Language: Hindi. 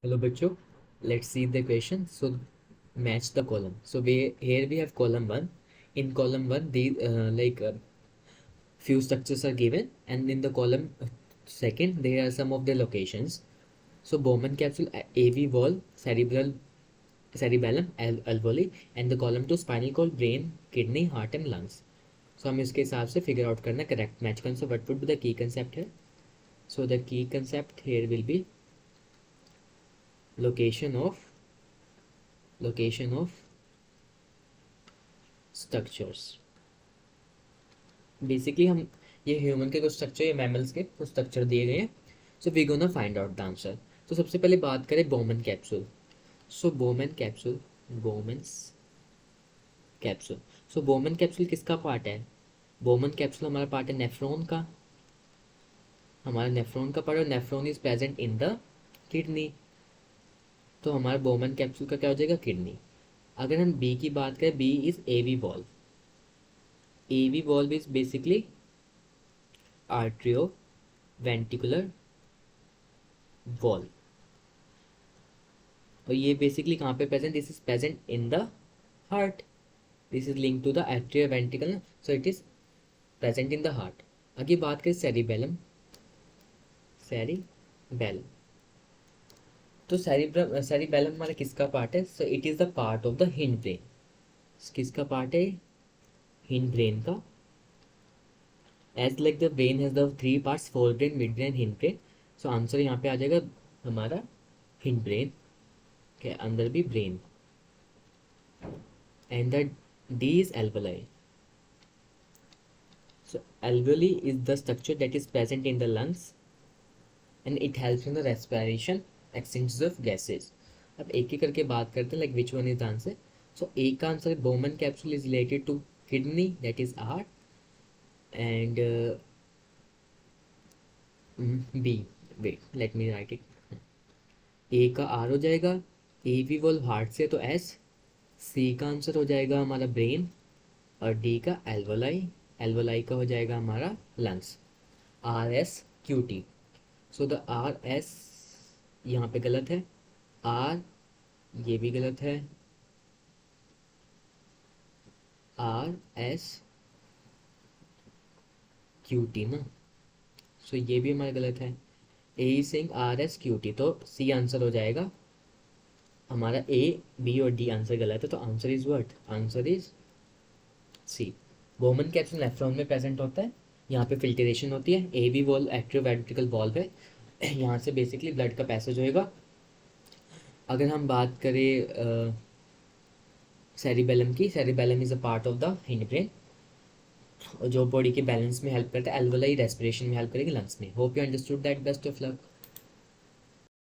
Hello, Bacho. Let's see the question. So, match the column. So, here we have column one. In column one, few structures are given, and in the column second, there are some of the locations. So, Bowman capsule, AV wall, cerebellum, alveoli, and the column two spinal cord, brain, kidney, heart, and lungs. So, हम इसके हिसाब से figure out करना correct match concept. What would be the key concept here? So, the key concept here will be location of structures. Basically हम ये ह्यूमन के कुछ स्ट्रक्चर या मैमल्स के कुछ स्ट्रक्चर दिए गए हैं। So we gonna find out the answer. तो सबसे पहले बात करें बोमन कैप्सूल। सो बोमन कैप्सूल, बोमन्स कैप्सूल। सो बोमन कैप्सूल किसका पार्ट है? बोमन कैप्सूल हमारा पार्ट है नेफ्रॉन का। हमारा नेफ्रॉन का पार्ट, और nephron is present in the kidney. तो हमारा बोमन कैप्सूल का क्या हो जाएगा? किडनी। अगर हम बी की बात करें, B is AV valve. AV valve is basically atrioventricular wall. और ये बेसिकली कहाँ पे present? This is present in the heart. This is link to the atrioventricular, so it is present in the heart. आगे बात करें सेरिबेलम। सेरिबेलम, तो सेरिबेलम हमारा किसका पार्ट है? So it is the part of the hind brain. किसका पार्ट है? हिंड ब्रेन का। As like the brain has the three parts, fore brain, mid brain, hind brain. So answer यहाँ पे आ जाएगा हमारा हिंड ब्रेन के अंदर भी brain. And the D is alveoli. So alveoli is the structure that is present in the lungs and it helps in the respiration, exchanges of gases. अब एक एक करके बात करते हैं, like which one is the answer. So A का answer Bowman capsule is related to kidney, that is R. And B, wait let me write it. A का आर हो जाएगा, ए वी वॉल्व हार्ट से तो एस। सी का आंसर हो जाएगा हमारा ब्रेन, और डी का एल्वोलाई। एल्वोलाई का हो जाएगा हमारा lungs. Are S Q T. So the R S यहाँ पे गलत है, आर ये भी गलत है, आर एस क्यू टी ना। सो ये भी हमारा गलत है। ए सिंग आर एस क्यू टी, तो सी आंसर हो जाएगा हमारा। ए बी और डी आंसर गलत है, तो answer is what? Answer is C. Bowman capsule nephron में प्रेजेंट होता है, यहाँ पे फिल्ट्रेशन होती है। A B valve atrioventricular valve है, यहाँ से बेसिकली ब्लड का पैसेज होएगा। अगर हम बात करें सेरिबेलम की, cerebellum is a part of the hind brain, जो बॉडी के बैलेंस में हेल्प करता है। एल्वोलाई रेस्पिरेशन में हेल्प करेगी, लंग्स में। Hope you understood that. Best of luck.